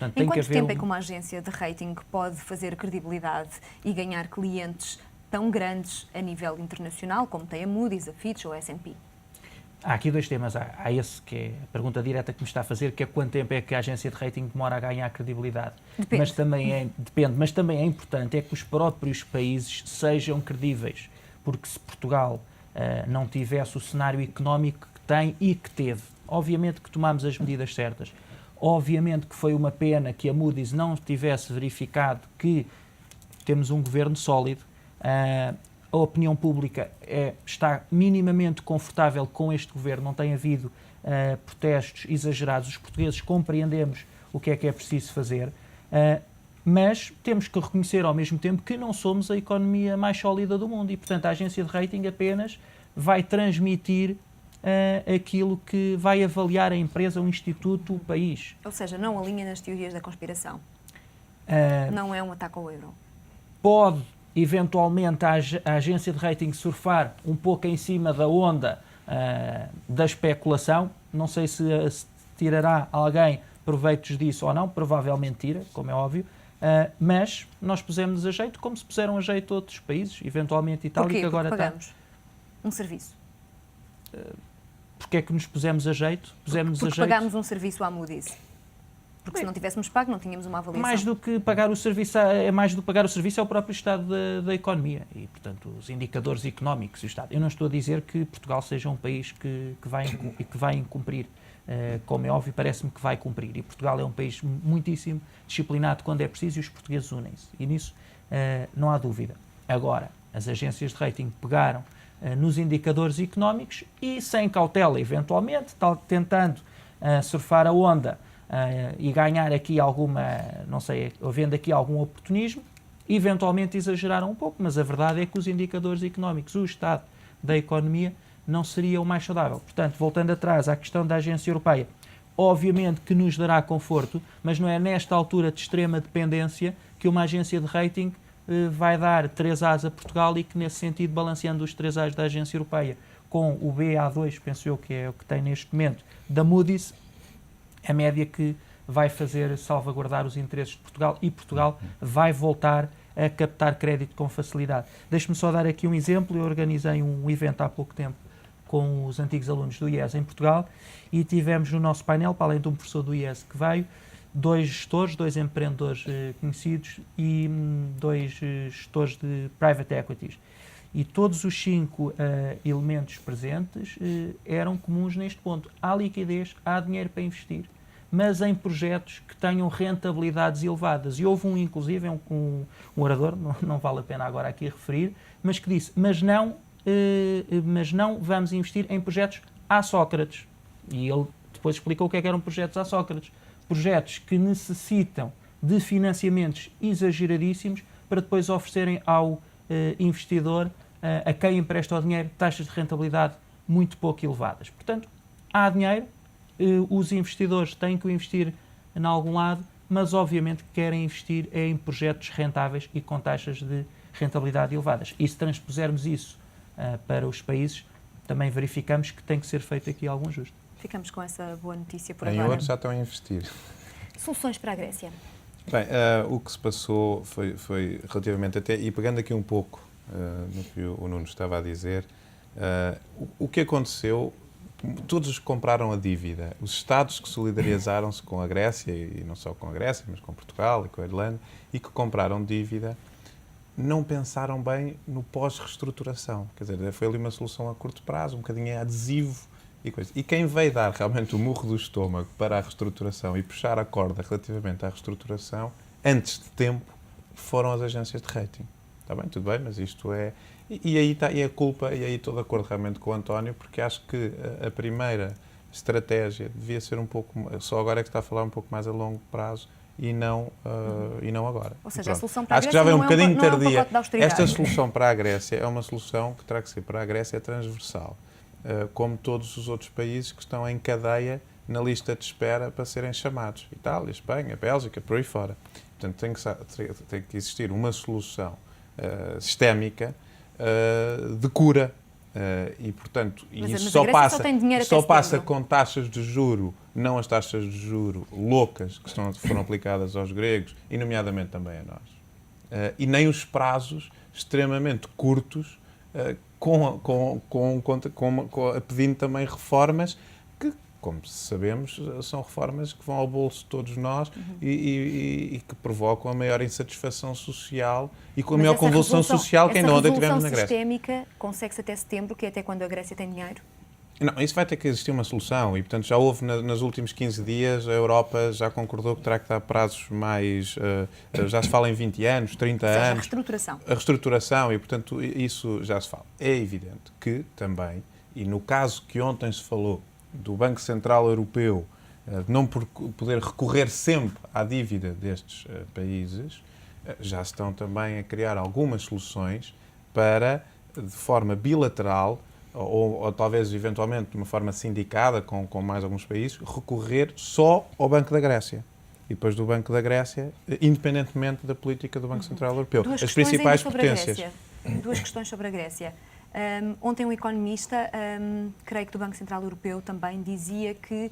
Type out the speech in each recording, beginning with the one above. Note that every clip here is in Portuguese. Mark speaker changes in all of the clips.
Speaker 1: Portanto,
Speaker 2: Em quanto tempo é que uma agência de rating pode fazer credibilidade e ganhar clientes tão grandes a nível internacional, como tem a Moody's, a Fitch ou a S&P?
Speaker 1: Há aqui dois temas. Há esse que é a pergunta direta que me está a fazer, que é quanto tempo é que a agência de rating demora a ganhar credibilidade.
Speaker 2: Depende.
Speaker 1: Mas também é importante é que os próprios países sejam credíveis, porque se Portugal não tivesse o cenário económico que tem e que teve, obviamente que tomámos as medidas certas, obviamente que foi uma pena que a Moody's não tivesse verificado que temos um governo sólido, a opinião pública está minimamente confortável com este governo, não tem havido protestos exagerados, os portugueses compreendemos o que é preciso fazer, mas temos que reconhecer ao mesmo tempo que não somos a economia mais sólida do mundo e, portanto, a agência de rating apenas vai transmitir aquilo que vai avaliar a empresa, o instituto, o país.
Speaker 2: Ou seja, não alinha nas teorias da conspiração. Não é um ataque ao euro.
Speaker 1: Pode eventualmente a agência de rating surfar um pouco em cima da onda da especulação. Não sei se tirará alguém proveitos disso ou não, provavelmente tira, como é óbvio, mas nós pusemos a jeito como se puseram a jeito outros países, eventualmente Itália,
Speaker 2: Porquê?
Speaker 1: que agora
Speaker 2: Porque pagamos um serviço.
Speaker 1: Porque é que nos pusemos a jeito?
Speaker 2: Porque pagámos um serviço à Moody's. Porque se não tivéssemos pago, não tínhamos uma avaliação.
Speaker 1: Mais do que pagar o serviço, é o próprio estado da economia e, portanto, os indicadores económicos e o Estado. Eu não estou a dizer que Portugal seja um país que vai incumprir. Como é óbvio, parece-me que vai cumprir. E Portugal é um país muitíssimo disciplinado quando é preciso e os portugueses unem-se. E nisso não há dúvida. Agora, as agências de rating pegaram nos indicadores económicos e, sem cautela, eventualmente, tentando surfar a onda e ganhar aqui alguma, não sei, havendo aqui algum oportunismo, eventualmente exageraram um pouco, mas a verdade é que os indicadores económicos, o estado da economia, não seria o mais saudável. Portanto, voltando atrás à questão da agência europeia, obviamente que nos dará conforto, mas não é nesta altura de extrema dependência que uma agência de rating vai dar 3 As a Portugal e que, nesse sentido, balanceando os 3 As da agência europeia com o BA2, penso eu que é o que tem neste momento, da Moody's, a média que vai fazer salvaguardar os interesses de Portugal e Portugal vai voltar a captar crédito com facilidade. Deixe-me só dar aqui um exemplo. Eu organizei um evento há pouco tempo com os antigos alunos do IES em Portugal e tivemos no nosso painel, para além de um professor do IES que veio, 2 gestores, 2 empreendedores conhecidos e 2 gestores de private equities. E todos os 5 elementos presentes eram comuns neste ponto. Há liquidez, há dinheiro para investir, mas em projetos que tenham rentabilidades elevadas. E houve inclusive, um orador, não vale a pena agora aqui referir, mas que disse, mas não vamos investir em projetos à Sócrates. E ele depois explicou o que eram projetos à Sócrates. Projetos que necessitam de financiamentos exageradíssimos para depois oferecerem ao investidor, a quem empresta o dinheiro, taxas de rentabilidade muito pouco elevadas. Portanto, há dinheiro, os investidores têm que investir em algum lado, mas obviamente querem investir em projetos rentáveis e com taxas de rentabilidade elevadas. E se transpusermos isso para os países, também verificamos que tem que ser feito aqui algum ajuste.
Speaker 2: Ficamos com essa boa notícia por
Speaker 3: agora. Em
Speaker 2: agora.
Speaker 3: euros já estão a investir.
Speaker 2: Soluções para a Grécia?
Speaker 3: Bem, o que se passou foi relativamente até, e pegando aqui um pouco no que o Nuno estava a dizer, o que aconteceu, todos compraram a dívida. Os Estados que solidarizaram-se com a Grécia, e não só com a Grécia, mas com Portugal e com a Irlanda, e que compraram dívida, não pensaram bem no pós-reestruturação. Quer dizer, foi ali uma solução a curto prazo, um bocadinho adesivo e coisa. E quem veio dar realmente o murro do estômago para a reestruturação e puxar a corda relativamente à reestruturação, antes de tempo, foram as agências de rating. Está bem, tudo bem, mas isto é... E aí está a culpa, e aí estou de acordo realmente com o António, porque acho que a primeira estratégia devia ser um pouco... Só agora é que está a falar um pouco mais a longo prazo e não agora.
Speaker 2: Ou seja,
Speaker 3: Pronto.
Speaker 2: a solução para a
Speaker 3: Acho que
Speaker 2: Grécia
Speaker 3: já vem um
Speaker 2: não
Speaker 3: bocadinho
Speaker 2: é um
Speaker 3: tardia.
Speaker 2: pacote de austeridade.
Speaker 3: Esta solução para a Grécia é uma solução que terá que ser para a Grécia transversal, como todos os outros países que estão em cadeia na lista de espera para serem chamados. Itália, Espanha, Bélgica, por aí fora. Portanto, tem que existir uma solução sistémica de cura E, portanto,
Speaker 2: Mas
Speaker 3: isso
Speaker 2: a
Speaker 3: só
Speaker 2: Grécia só tem dinheiro até
Speaker 3: passa
Speaker 2: setembro.
Speaker 3: com taxas de juro, não as taxas de juro loucas que foram aplicadas aos gregos, e nomeadamente também a nós. E nem os prazos extremamente curtos, pedindo também reformas que, como sabemos, são reformas que vão ao bolso de todos nós e que provocam a maior insatisfação social e com a maior convulsão social que ainda ontem tivemos na Grécia.
Speaker 2: Essa resolução sistémica consegue-se até setembro, que é até quando a Grécia tem dinheiro?
Speaker 3: Não, isso vai ter que existir uma solução e, portanto, já houve nos últimos 15 dias, a Europa já concordou que terá que dar prazos mais... já se fala em 20 anos, 30
Speaker 2: Ou seja,
Speaker 3: anos.
Speaker 2: a reestruturação.
Speaker 3: A reestruturação e, portanto, isso já se fala. É evidente que também, e no caso que ontem se falou do Banco Central Europeu, não poder recorrer sempre à dívida destes países, já se estão também a criar algumas soluções para, de forma bilateral, ou talvez eventualmente de uma forma sindicada com mais alguns países, recorrer só ao Banco da Grécia. E depois do Banco da Grécia, independentemente da política do Banco Central Europeu. As principais potências.
Speaker 2: Duas questões sobre a Grécia. Ontem um economista, creio que do Banco Central Europeu também, dizia que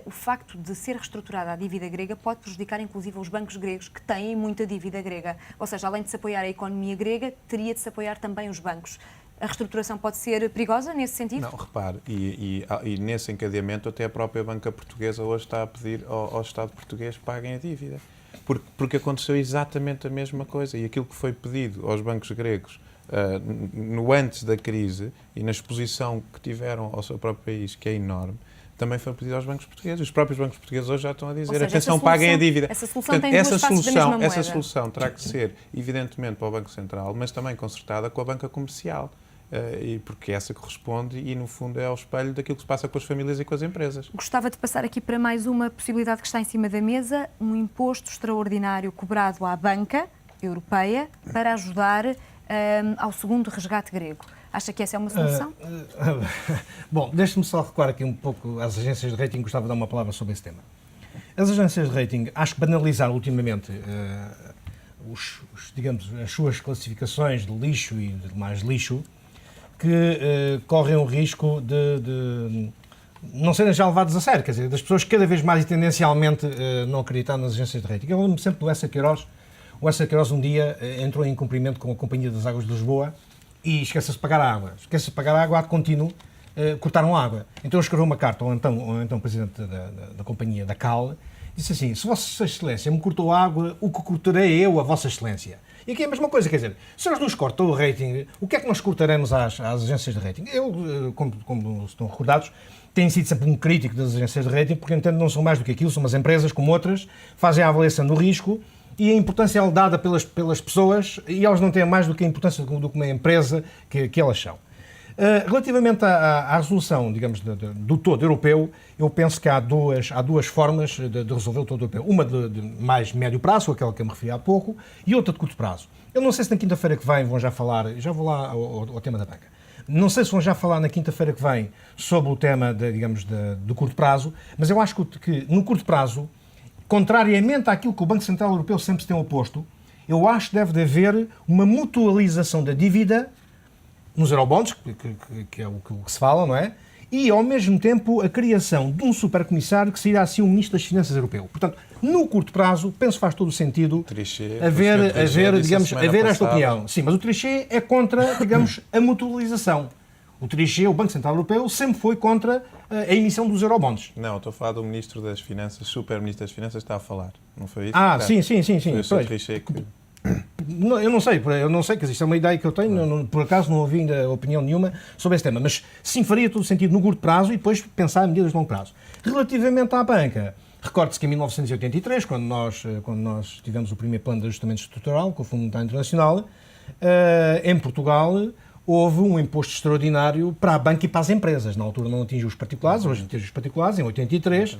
Speaker 2: o facto de ser reestruturada a dívida grega pode prejudicar inclusive os bancos gregos que têm muita dívida grega. Ou seja, além de se apoiar a economia grega, teria de se apoiar também os bancos. A reestruturação pode ser perigosa nesse sentido?
Speaker 3: Não, repare, e nesse encadeamento até a própria banca portuguesa hoje está a pedir ao Estado português que paguem a dívida. Porque aconteceu exatamente a mesma coisa e aquilo que foi pedido aos bancos gregos no antes da crise e na exposição que tiveram ao seu próprio país, que é enorme, também foi pedido aos bancos portugueses. Os próprios bancos portugueses hoje já estão a dizer,
Speaker 2: seja,
Speaker 3: atenção, paguem a dívida.
Speaker 2: Essa solução tem duas faces da mesma moeda.
Speaker 3: Essa solução terá que ser, evidentemente, para o Banco Central, mas também concertada com a banca comercial. Porque essa corresponde e, no fundo, é ao espelho daquilo que se passa com as famílias e com as empresas.
Speaker 2: Gostava de passar aqui para mais uma possibilidade que está em cima da mesa, um imposto extraordinário cobrado à banca europeia para ajudar ao segundo resgate grego. Acha que essa é uma solução?
Speaker 4: Bom, deixe-me só recuar aqui um pouco às agências de rating, gostava de dar uma palavra sobre esse tema. As agências de rating, acho que banalizaram ultimamente digamos, as suas classificações de lixo e de mais lixo, que correm o risco de não serem já levados a sério, quer dizer, das pessoas cada vez mais e tendencialmente não acreditar nas agências de rating. Eu lembro-me sempre do Essa Queiroz. O Essa Queiroz um dia entrou em cumprimento com a Companhia das Águas de Lisboa e esquece-se de pagar a água. Esquece-se de pagar a água, de contínuo, cortaram a água. Então escreveu uma carta ao então presidente da companhia, da CAL, disse assim: se Vossa Excelência me cortou a água, o que cortarei eu a Vossa Excelência? E aqui é a mesma coisa, quer dizer, se eles nos cortam o rating, o que é que nós cortaremos às agências de rating? Eu, como estão recordados, tenho sido sempre um crítico das agências de rating, porque entendo não são mais do que aquilo, são umas empresas como outras, fazem a avaliação do risco e a importância é dada pelas pessoas e elas não têm mais do que a importância do que uma empresa que elas são. Relativamente à resolução, digamos, do todo europeu, eu penso que há duas formas de resolver o todo europeu. Uma de mais médio prazo, aquela que eu me referi há pouco, e outra de curto prazo. Eu não sei se na quinta-feira que vem vão já falar, já vou lá ao tema da banca, não sei se vão já falar na quinta-feira que vem sobre o tema, do curto prazo, mas eu acho que no curto prazo, contrariamente àquilo que o Banco Central Europeu sempre se tem oposto, eu acho que deve haver uma mutualização da dívida nos eurobonds, que é o que se fala, não é? E, ao mesmo tempo, a criação de um supercomissário que seria, assim, o Ministro das Finanças europeu. Portanto, no curto prazo, penso que faz todo o sentido haver esta opinião. Sim, mas o Trichet é contra, digamos, a mutualização. O Trichet, o Banco Central Europeu, sempre foi contra a emissão dos eurobonds.
Speaker 3: Não, estou a falar do Ministro das Finanças, Super-Ministro das Finanças, está a falar. Não foi isso?
Speaker 4: Sim.
Speaker 3: Foi o Trichet que...
Speaker 4: Eu não sei, quer dizer, isto é uma ideia que eu tenho, por acaso não ouvi ainda opinião nenhuma sobre esse tema, mas sim, faria todo o sentido no curto prazo e depois pensar em medidas de longo prazo. Relativamente à banca, recorde-se que em 1983, quando nós tivemos o primeiro plano de ajustamento estrutural com o Fundo Monetário Internacional, em Portugal houve um imposto extraordinário para a banca e para as empresas. Na altura não atingiu os particulares, hoje atinge os particulares, em 83,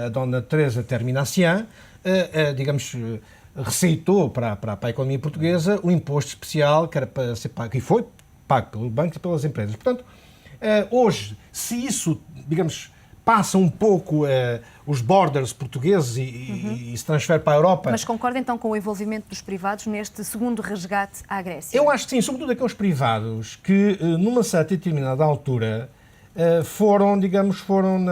Speaker 4: a dona Teresa Terminacian, digamos, receitou para a economia portuguesa o imposto especial que era para ser pago, e foi pago pelo banco e pelas empresas. Portanto, hoje, se isso, digamos, passa um pouco os borders portugueses e se transfere para a Europa.
Speaker 2: Mas concorda então com o envolvimento dos privados neste segundo resgate à Grécia?
Speaker 4: Eu acho que sim, sobretudo aqueles privados que, numa certa e determinada altura, foram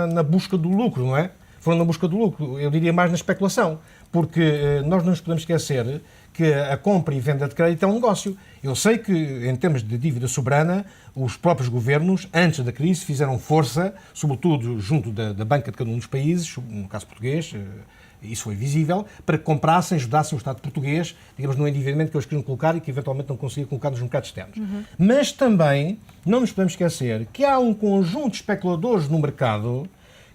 Speaker 4: na busca do lucro, não é? Foram na busca do lucro, eu diria mais na especulação, porque nós não nos podemos esquecer que a compra e venda de crédito é um negócio. Eu sei que, em termos de dívida soberana, os próprios governos, antes da crise, fizeram força, sobretudo junto da banca de cada um dos países, no caso português, isso foi visível, para que comprassem, ajudassem o Estado português, digamos, no endividamento que eles queriam colocar e que eventualmente não conseguiam colocar nos mercados externos. Mas também não nos podemos esquecer que há um conjunto de especuladores no mercado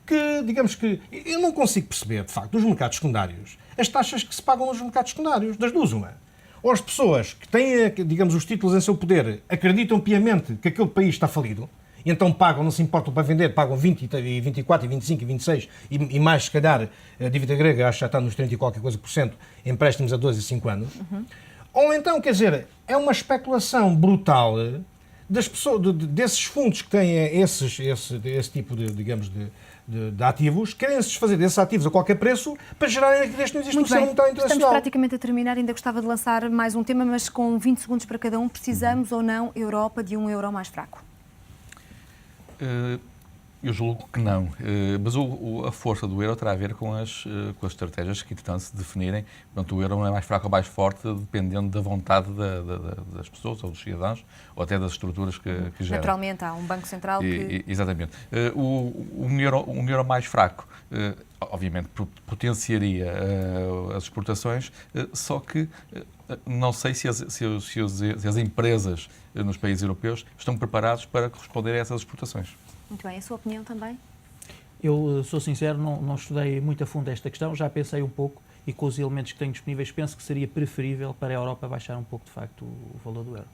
Speaker 4: que, digamos que, eu não consigo perceber, de facto, dos mercados secundários, as taxas que se pagam nos mercados secundários, das duas uma. Ou as pessoas que têm, digamos, os títulos em seu poder, acreditam piamente que aquele país está falido, e então pagam, não se importam para vender, pagam 20, 24, 25 e 26 e mais, se calhar, a dívida grega acho que já está nos 30 e qualquer coisa por cento, empréstimos a 2 e 5 anos. Ou então, quer dizer, é uma especulação brutal das pessoas, desses fundos que têm esse tipo de, digamos, de ativos, querem se desfazer desses ativos a qualquer preço para gerarem liquidez que não existe no sistema monetário internacional.
Speaker 2: Estamos praticamente a terminar, ainda gostava de lançar mais um tema, mas com 20 segundos para cada um, precisamos ou não, Europa, de um euro mais fraco?
Speaker 5: Eu julgo que não, mas a força do euro terá a ver com as estratégias que, entretanto, se definirem. Portanto, o euro não é mais fraco ou mais forte dependendo da vontade das pessoas ou dos cidadãos ou até das estruturas que geram.
Speaker 2: Naturalmente, há um Banco Central que...
Speaker 5: Exatamente. Um euro mais fraco, obviamente, potenciaria as exportações, só que não sei se as empresas nos países europeus estão preparados para corresponder a essas exportações.
Speaker 2: Muito bem, a sua opinião também?
Speaker 1: Eu sou sincero, não estudei muito a fundo esta questão, já pensei um pouco e com os elementos que tenho disponíveis penso que seria preferível para a Europa baixar um pouco de facto o valor do euro.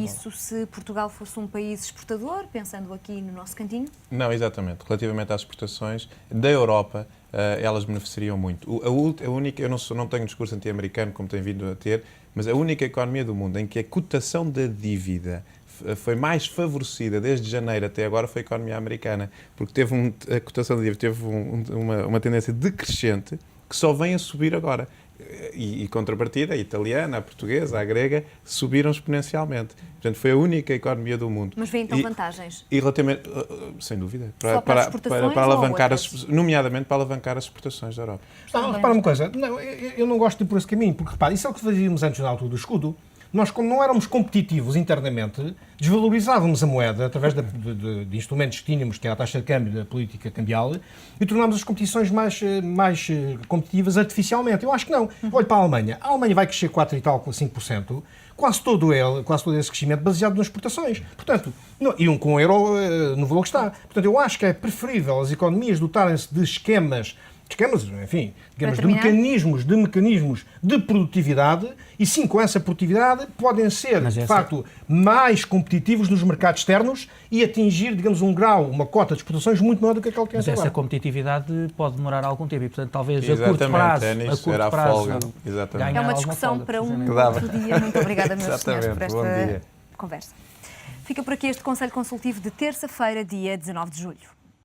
Speaker 2: Isso se Portugal fosse um país exportador, pensando aqui no nosso cantinho?
Speaker 3: Não, exatamente. Relativamente às exportações da Europa, elas beneficiariam muito. A única, eu não tenho um discurso anti-americano como tem vindo a ter, mas a única economia do mundo em que a cotação da dívida foi mais favorecida desde janeiro até agora foi a economia americana, porque a cotação da dívida teve uma tendência decrescente que só vem a subir agora. E contrapartida, a italiana, a portuguesa, a grega, subiram exponencialmente. Portanto, foi a única economia do mundo.
Speaker 2: Mas vê então vantagens?
Speaker 3: E relativamente, sem dúvida,
Speaker 2: para
Speaker 3: alavancar nomeadamente para alavancar as exportações da Europa.
Speaker 4: Não, repara uma coisa, eu não gosto de ir por esse caminho, porque repara, isso é o que fazíamos antes na altura do escudo. Nós, como não éramos competitivos internamente, desvalorizávamos a moeda através de instrumentos que tínhamos, que era a taxa de câmbio da política cambial, e tornámos as competições mais competitivas artificialmente. Eu acho que não. Olhe para a Alemanha. A Alemanha vai crescer 4 e tal, 5%, quase todo esse crescimento baseado nas exportações. Portanto, com o euro no valor que está. Portanto, eu acho que é preferível as economias dotarem-se de esquemas, enfim, digamos, de mecanismos de produtividade e sim, com essa produtividade podem ser, de facto, mais competitivos nos mercados externos e atingir, digamos, um grau, uma cota de exportações muito maior do que aquela que é agora.
Speaker 1: Mas essa competitividade pode demorar algum tempo e, portanto, talvez a curto prazo
Speaker 2: é uma discussão para um outro dia. Muito obrigada, meus senhores, por esta conversa. Fica por aqui este Conselho Consultivo de terça-feira, dia 19 de julho.